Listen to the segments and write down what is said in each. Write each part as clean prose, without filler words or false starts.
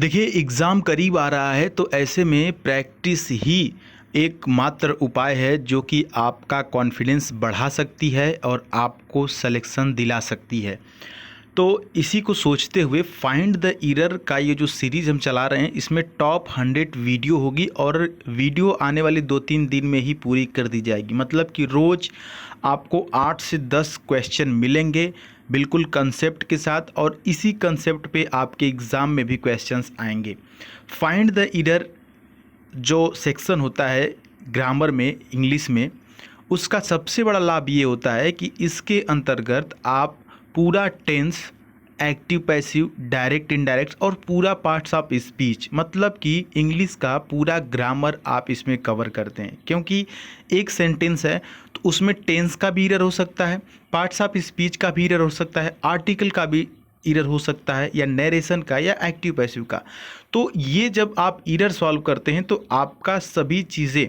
देखिए एग्ज़ाम करीब आ रहा है तो ऐसे में प्रैक्टिस ही एकमात्र उपाय है जो कि आपका कॉन्फिडेंस बढ़ा सकती है और आपको सिलेक्शन दिला सकती है। तो इसी को सोचते हुए फाइंड द एरर का ये जो सीरीज़ हम चला रहे हैं इसमें टॉप 100 वीडियो होगी और वीडियो आने वाले 2-3 दिन में ही पूरी कर दी जाएगी। मतलब कि रोज़ आपको 8 से 10 क्वेश्चन मिलेंगे बिल्कुल कंसेप्ट के साथ और इसी कंसेप्ट पे आपके एग्ज़ाम में भी क्वेश्चंस आएंगे। फाइंड द एरर जो सेक्शन होता है ग्रामर में, इंग्लिश में, उसका सबसे बड़ा लाभ ये होता है कि इसके अंतर्गत आप पूरा tense, active passive, direct indirect और पूरा पार्ट्स ऑफ स्पीच मतलब कि इंग्लिश का पूरा ग्रामर आप इसमें कवर करते हैं। क्योंकि एक सेंटेंस है तो उसमें टेंस का भी एरर हो सकता है, पार्ट्स ऑफ स्पीच का भी एरर हो सकता है, आर्टिकल का भी एरर हो सकता है या नरेशन का या एक्टिव पैसिव का। तो ये जब आप एरर सॉल्व करते हैं तो आपका सभी चीज़ें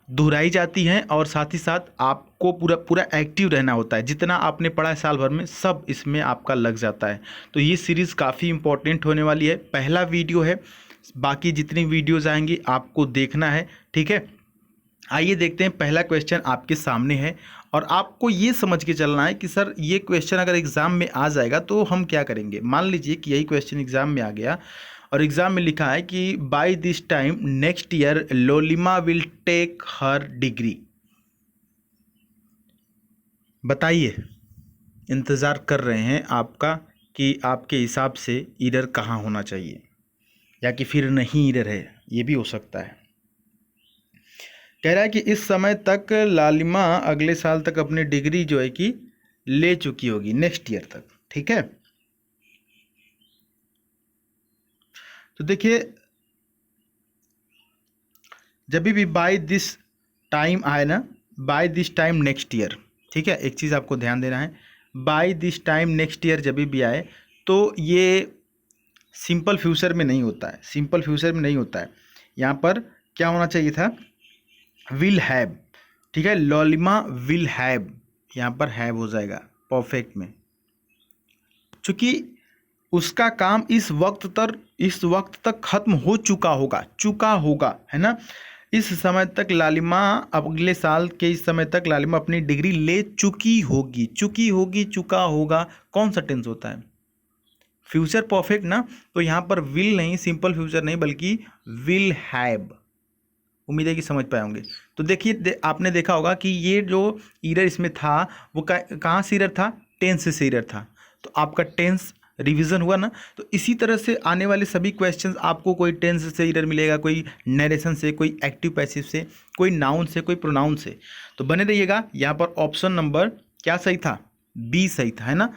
दोहराई जाती हैं और साथ ही साथ आपको पूरा पूरा एक्टिव रहना होता है। जितना आपने पढ़ा है साल भर में सब इसमें आपका लग जाता है। तो ये सीरीज़ काफ़ी इंपॉर्टेंट होने वाली है। पहला वीडियो है, बाकी जितनी वीडियोज़ आएंगी आपको देखना है, ठीक है। आइए देखते हैं। पहला क्वेश्चन आपके सामने है और आपको ये समझ के चलना है कि सर ये क्वेश्चन अगर एग्ज़ाम में आ जाएगा तो हम क्या करेंगे। मान लीजिए कि यही क्वेश्चन एग्ज़ाम में आ गया और एग्ज़ाम में लिखा है कि by this time next year Lolima will take her degree. बताइए, इंतज़ार कर रहे हैं आपका कि आपके हिसाब से एरर कहाँ होना चाहिए या कि फिर नहीं एरर है, ये भी हो सकता है। कह रहा है कि इस समय तक लालिमा अगले साल तक अपनी डिग्री जो है कि ले चुकी होगी, नेक्स्ट ईयर तक, ठीक है। तो देखिए जब भी बाय दिस टाइम आए ना, by this time next year, ठीक है। एक चीज़ आपको ध्यान देना है, by this time next year जब भी आए तो ये सिंपल फ्यूचर में नहीं होता है, सिंपल फ्यूचर में नहीं होता है। यहाँ पर क्या होना चाहिए था, विल हैव, ठीक है। लॉलिमा विल हैव, यहाँ पर हैव हो जाएगा परफेक्ट में, चूँकि उसका काम इस वक्त तक खत्म हो चुका होगा, है ना। इस समय तक लालिमा, अगले साल के इस समय तक लालिमा अपनी डिग्री ले चुकी होगी, चुका होगा कौन सा टेंस होता है, फ्यूचर परफेक्ट ना। तो यहाँ पर विल नहीं, सिंपल फ्यूचर नहीं बल्कि विल हैव। उम्मीद है कि समझ पाए होंगे। तो देखिए आपने देखा होगा कि ये जो एरर इसमें था वो कहाँ से एरर था, टेंस से एरर था। तो आपका टेंस रिवीजन हुआ ना। तो इसी तरह से आने वाले सभी क्वेश्चंस आपको कोई टेंस से एरर मिलेगा, कोई नरेशन से, कोई एक्टिव पैसिव से, कोई नाउन से, कोई प्रोनाउन से। तो बने रहिएगा। यहाँ पर ऑप्शन नंबर क्या सही था, बी सही था, है ना।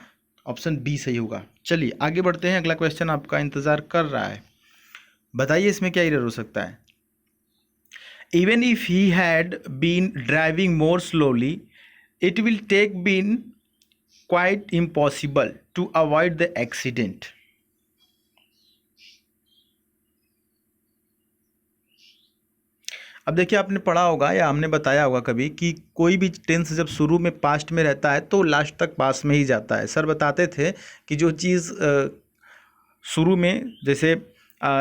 ऑप्शन बी सही होगा। चलिए आगे बढ़ते हैं, अगला क्वेश्चन आपका इंतज़ार कर रहा है। बताइए इसमें क्या एरर हो सकता है। Even if he had been driving more slowly, it will take been quite impossible to avoid the accident. अब देखिए आपने पढ़ा होगा या हमने बताया होगा कभी कि कोई भी टेंस जब शुरू में पास्ट में रहता है तो लास्ट तक पास्ट में ही जाता है। सर बताते थे कि जो चीज़ शुरू में, जैसे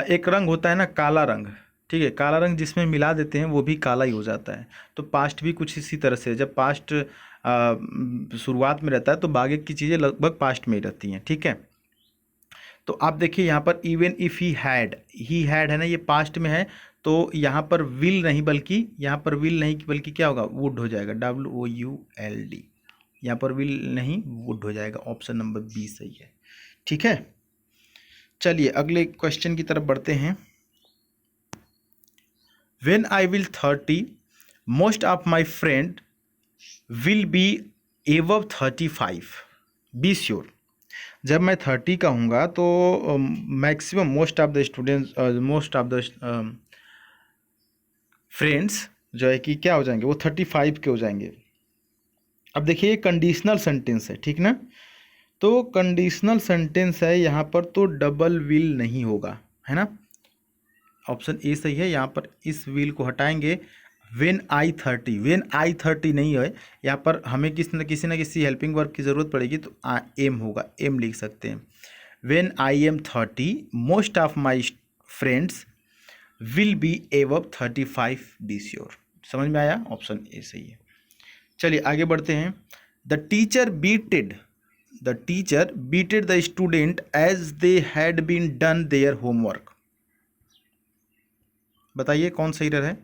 एक रंग होता है ना काला रंग, ठीक है, काला रंग जिसमें मिला देते हैं वो भी काला ही हो जाता है। तो पास्ट भी कुछ इसी तरह से, जब पास्ट शुरुआत में रहता है तो बाकी की चीज़ें लगभग पास्ट में ही रहती हैं, ठीक है। तो आप देखिए यहाँ पर इवन इफ़ ही हैड है ना, ये पास्ट में है। तो यहाँ पर विल नहीं बल्कि क्या होगा, वुड हो जाएगा, WOULD। यहाँ पर विल नहीं वुड हो जाएगा। ऑप्शन नंबर बी सही है, ठीक है। चलिए अगले क्वेश्चन की तरफ बढ़ते हैं। When I will 30, most of my friend will be above 35. Be sure. जब मैं 30 का हूँगा तो maximum most of the students, most of the friends जो है कि क्या हो जाएंगे, वो 35 के हो जाएंगे। अब देखिए ये कंडीशनल सेंटेंस है, ठीक ना। तो कंडीशनल सेंटेंस है यहाँ पर, तो डबल विल नहीं होगा, है ना। ऑप्शन ए सही है। यहाँ पर इस विल को हटाएंगे। वेन आई 30 नहीं है, यहाँ पर हमें किसी न किसी हेल्पिंग वर्ब की ज़रूरत पड़ेगी तो एम होगा, एम लिख सकते हैं। When I am 30 most of my friends will be above 35, be sure. समझ में आया? ऑप्शन ए सही है। चलिए आगे बढ़ते हैं। The teacher beated the student as they had been done their homework. बताइए कौन सही रहा है?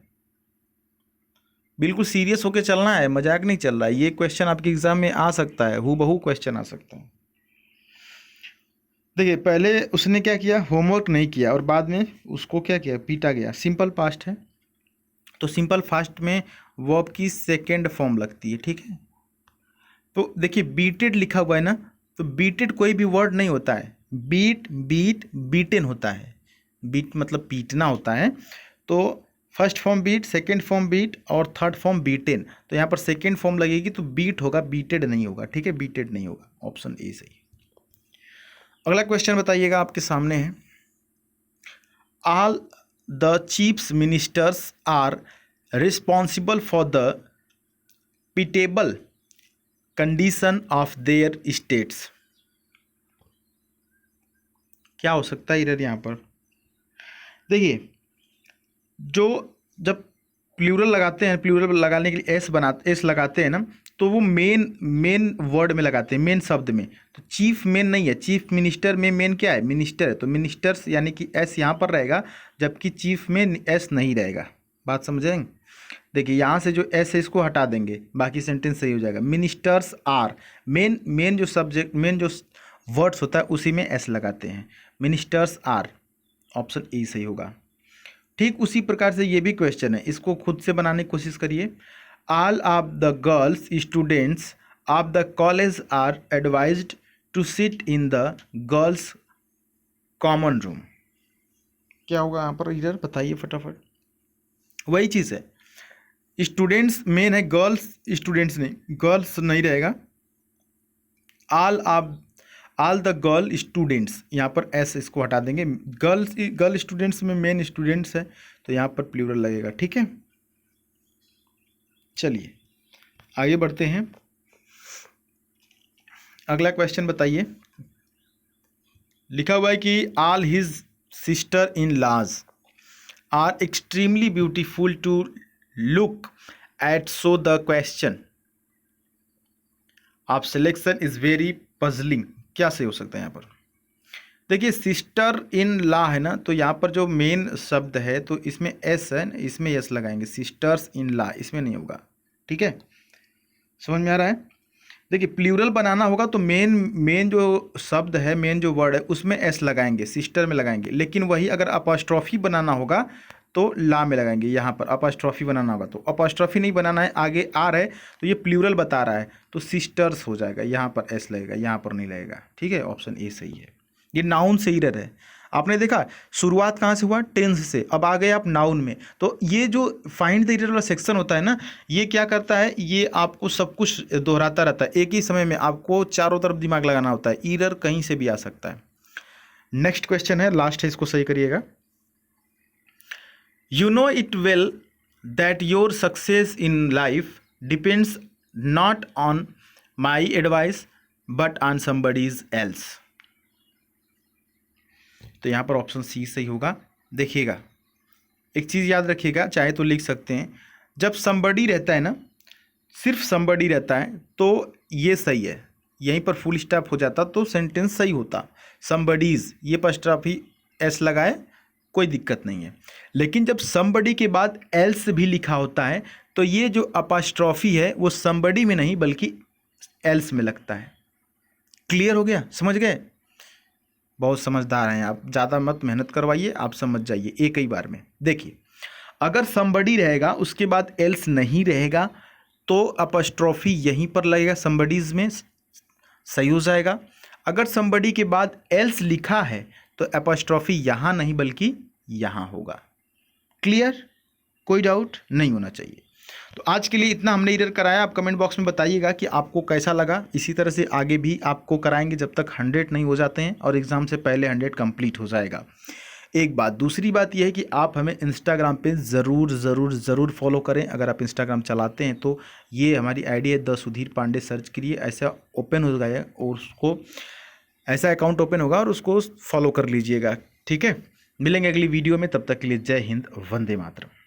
बिल्कुल सीरियस होके चलना है, मजाक नहीं चल रहा है। ये क्वेश्चन आपके एग्जाम में आ सकता है, हूबहू क्वेश्चन आ सकता है। देखिए पहले उसने क्या किया, होमवर्क नहीं किया और बाद में उसको क्या किया, पीटा गया। सिंपल पास्ट है तो सिंपल फास्ट में वर्ब की सेकेंड फॉर्म लगती है, ठीक है। तो देखिए बीटेड लिखा हुआ है ना, तो बीटेड कोई भी वर्ड नहीं होता है। बीट बीटेन होता है। बीट मतलब पीटना होता है। तो first form beat, second form beat और थर्ड फॉर्म बीटेन। तो यहाँ पर सेकेंड फॉर्म लगेगी तो बीट होगा, बीटेड नहीं होगा, ठीक है, बीटेड नहीं होगा। ऑप्शन ए सही। अगला क्वेश्चन बताइएगा, आपके सामने है। All the chief ministers are responsible for the pitiable condition of their states. क्या हो सकता है इधर? यहाँ पर देखिए, जो जब प्लूरल लगाते हैं, प्लूरल लगाने के लिए एस लगाते हैं ना, तो वो मेन वर्ड में लगाते हैं, मेन शब्द में। तो चीफ मेन नहीं है, चीफ मिनिस्टर में मेन क्या है, मिनिस्टर है। तो मिनिस्टर्स यानी कि एस यहाँ पर रहेगा, जबकि चीफ में एस नहीं रहेगा। बात समझेंगे? देखिए यहाँ से जो एस है इसको हटा देंगे, बाकी सेंटेंस सही हो जाएगा। मिनिस्टर्स आर, मेन जो सब्जेक्ट, मेन जो वर्ड्स होता है उसी में एस लगाते हैं। मिनिस्टर्स आर, ऑप्शन ए सही होगा। ठीक उसी प्रकार से ये भी क्वेश्चन है, इसको खुद से बनाने की कोशिश करिए। All of the girls students of the college are advised to sit in the girls common room. क्या होगा यहाँ पर इधर? बताइए फटाफट। वही चीज़ है, स्टूडेंट्स मेन है, गर्ल्स स्टूडेंट्स नहीं, गर्ल्स नहीं रहेगा। ऑल द गर्ल स्टूडेंट्स, यहाँ पर एस इसको हटा देंगे। गर्ल स्टूडेंट्स में मेन स्टूडेंट्स है तो यहाँ पर प्लूरल लगेगा, ठीक है। चलिए आगे बढ़ते हैं। अगला क्वेश्चन बताइए। लिखा हुआ है कि all his sister in laws are extremely beautiful to look at, so the question of selection is very puzzling. क्या सही हो सकता है यहाँ पर? देखिए सिस्टर इन लॉ है ना, तो यहाँ पर जो मेन शब्द है तो इसमें एस है, इसमें एस लगाएंगे। सिस्टर्स इन लॉ इसमें नहीं होगा, ठीक है। समझ में आ रहा है? देखिए प्लूरल बनाना होगा तो मेन जो शब्द है, मेन जो वर्ड है उसमें एस लगाएंगे, सिस्टर में लगाएंगे। लेकिन वही अगर अपॉस्ट्रोफी बनाना होगा तो ला में लगाएंगे। यहाँ पर अपॉस्ट्रोफी बनाना होगा तो अपॉस्ट्रोफी नहीं बनाना है, आगे आ रहा है तो ये प्लूरल बता रहा है तो सिस्टर्स हो जाएगा, यहाँ पर एस लगेगा, यहाँ पर नहीं लगेगा, ठीक है। ऑप्शन ए सही है। ये नाउन से इरर है। आपने देखा शुरुआत कहाँ से हुआ? टेंस से। अब आ गए आप नाउन में। तो ये जो फाइंड द इरर वाला सेक्शन होता है ना, ये क्या करता है, ये आपको सब कुछ दोहराता रहता है। एक ही समय में आपको चारों तरफ दिमाग लगाना होता है, इरर कहीं से भी आ सकता है। नेक्स्ट क्वेश्चन है, लास्ट है, इसको सही करिएगा। You know it well that your success in life depends not on my advice but on somebody else। तो यहाँ पर ऑप्शन सी सही होगा। देखिएगा एक चीज़ याद रखिएगा, चाहे तो लिख सकते हैं, जब somebody रहता है ना, सिर्फ somebody रहता है तो ये सही है, यहीं पर फुल स्टॉप हो जाता तो सेंटेंस सही होता। somebody's ये अपॉस्ट्रोफी एस लगाए कोई दिक्कत नहीं है। लेकिन जब somebody के बाद else भी लिखा होता है तो ये जो अपॉस्ट्रोफी है वो somebody में नहीं बल्कि else में लगता है। क्लियर हो गया? समझ गए? बहुत समझदार हैं आप, ज़्यादा मत मेहनत करवाइए, आप समझ जाइए एक ही बार में। देखिए अगर somebody रहेगा उसके बाद else नहीं रहेगा तो अपॉस्ट्रोफी यहीं पर लगेगा, somebody's में सही हो जाएगा। अगर somebody के बाद else लिखा है तो अपॉस्ट्रोफी यहाँ नहीं बल्कि यहाँ होगा। क्लियर? कोई डाउट नहीं होना चाहिए। तो आज के लिए इतना हमने इधर कराया। आप कमेंट बॉक्स में बताइएगा कि आपको कैसा लगा। इसी तरह से आगे भी आपको कराएंगे जब तक 100 नहीं हो जाते हैं और एग्ज़ाम से पहले 100 कंप्लीट हो जाएगा। एक बात, दूसरी बात यह है कि आप हमें इंस्टाग्राम पे ज़रूर फॉलो करें। अगर आप इंस्टाग्राम चलाते हैं तो ये हमारी आईडी है द सुधीर पांडे, सर्च करिए, ऐसा ओपन हो गया और उसको ऐसा अकाउंट ओपन होगा और उसको फॉलो कर लीजिएगा। ठीक है, मिलेंगे अगली वीडियो में, तब तक के लिए जय हिंद, वंदे मातरम।